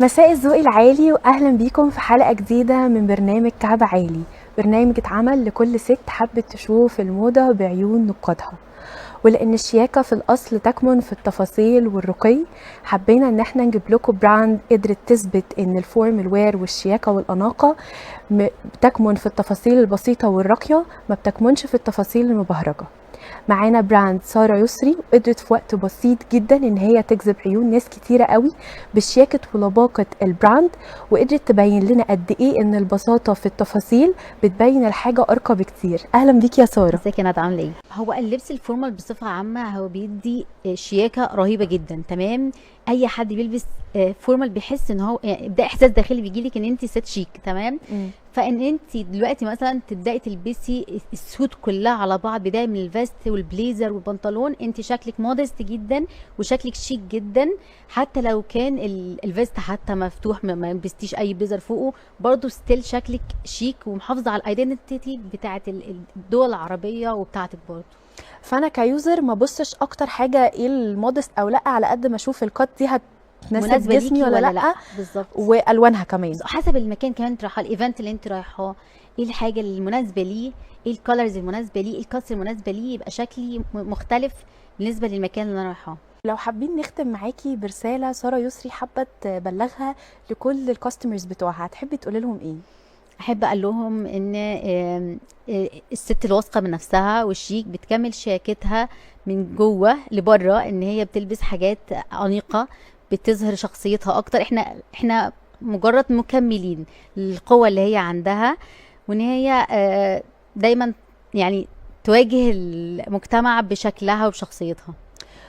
مساء الذوق العالي واهلا بيكم في حلقة جديدة من برنامج كعب عالي. برنامج اتعمل لكل ست حبت تشوف الموضة بعيون نقادها، ولان الشياكة في الاصل تكمن في التفاصيل والرقي، حبينا ان احنا نجيب لكم براند قدرت تثبت ان الفورمال وير والشياكة والاناقة بتكمن في التفاصيل البسيطة والراقية، ما بتكمنش في التفاصيل المبهرجة. معانا براند سارة يسري، وقدرت في وقت بسيط جدا ان هي تجذب عيون ناس كتيرة قوي بشياكة ولباقة البراند، وقدرت تبين لنا قد ايه ان البساطة في التفاصيل بتبين الحاجة ارقى بكتير. اهلا بيك يا سارة. ازيك يا ندى، عامله ايه؟ هو اللبس الفورمال بصفه عامه هو بيدي شياكه رهيبه جدا. تمام. اي حد بيلبس فورمال بيحس ان هو يعني ده احساس داخلي بيجيلك ان انت ست شيك. تمام. فان انت دلوقتي مثلا تبداي تلبسي السوت كلها على بعض، بدايه من الفيست والبليزر والبنطلون، انت شكلك مودست جدا وشكلك شيك جدا. حتى لو كان الفيست حتى مفتوح، ما لبستيش اي بليزر فوقه، برضو ستيل شكلك شيك ومحافظه على الايدنتيتي بتاعه الدول العربيه وبتاعتك برضو. فانا كيوزر ما بصش اكتر حاجة ايه المودست او لا، على قد ما اشوف الكات دي هتناسب مناسبه جسمي ليكي ولا لا، بالظبط. والوانها كمان. حسب المكان كمان انت رايحه، الايفنت اللي انت رايحاه، ايه الحاجه المناسبه ليه، ايه الكالرز المناسبه ليه، ايه الكاتس المناسبه ليه، يبقى شكلي مختلف بالنسبه للمكان اللي انا رايحاه. لو حابين نختم معاكي برسالة سارة يسري حابة تبلغها لكل الكاستمرز بتوعها، هتحبي تقولي لهم ايه؟ احب اقول لهم ان الست الواثقه من نفسها والشيك بتكمل شياكتها من جوه لبره، ان هي بتلبس حاجات انيقه بتظهر شخصيتها اكتر. احنا مجرد مكملين للقوه اللي هي عندها، وان هي دايما يعني تواجه المجتمع بشكلها وبشخصيتها.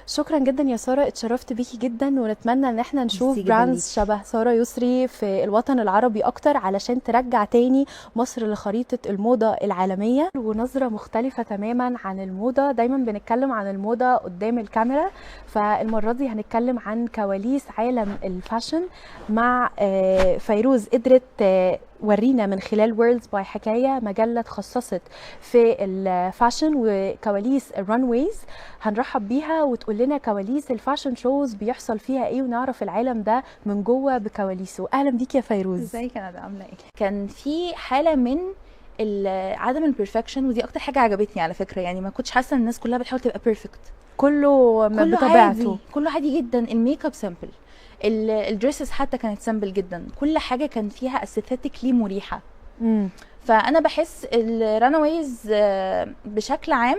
شكرا جدا يا سارة، اتشرفت بيكي جدا، ونتمنى ان احنا نشوف ميرسي جدا براندز ليكي. شبه سارة يسري في الوطن العربي اكتر، علشان ترجع تاني مصر لخريطة الموضة العالمية ونظرة مختلفة تماما عن الموضة. دايما بنتكلم عن الموضة قدام الكاميرا، فالمرة دي هنتكلم عن كواليس عالم الفاشن مع فيروز. قدرت ورينا من خلال وورلدز باي حكاية، مجلة تخصصت في الفاشن وكواليس الرانويز. هنرحب بيها وتقول لنا كواليس الفاشن شوز بيحصل فيها ايه، ونعرف العالم ده من جوه بكواليسه. اهلا بيك يا فيروز. ازيك يا ندى، عامله ايه؟ كان في حاله من عدم البرفكشن، ودي اكتر حاجه عجبتني على فكره. يعني ما كنتش حاسه ان الناس كلها بتحاول تبقى بيرفكت، كله بطبيعته عادي، كله عادي جدا. الميك اب سامبل، الدريسز حتى كانت سامبل جدا، كل حاجه كان فيها استيثيتيكلي مريحه. فانا بحس الرانويز بشكل عام،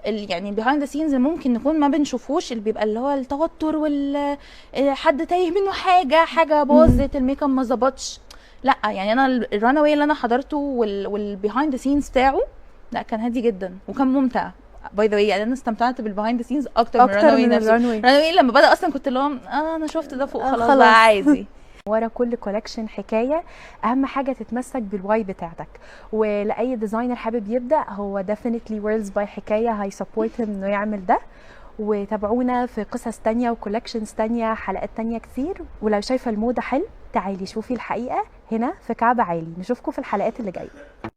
يعني البيهايند ذا سينز ممكن نكون ما بنشوفوش، اللي بيبقى اللي هو التوتر حد تايه منه حاجه باظت، الميك اب ما ظبطش. لا يعني انا الرانوي اللي انا حضرته والبيهايند ذا سينز بتاعه، لا كان هادي جدا وكان ممتع. باي ذا واي يعني انا استمتعت بالبيهايند ذا سينز اكتر من الرانوي نفسه. الرانوي لما بدا اصلا كنت اللي هو انا شفت ده فوق، خلاص بقى عادي. ورا كل كولكشن حكايه، اهم حاجه تتمسك بالواي بتاعتك. ولاي ديزاينر حابب يبدا، هو ديفينتلي وورلدز باي حكايه هاي سبورت انه يعمل ده. وتابعونا في قصص تانية وكولكشنز تانية، حلقات تانية كتير. ولو شايفه الموضه حلو، تعالي شوفي الحقيقه هنا في كعب عالي. نشوفكم في الحلقات اللي جايه.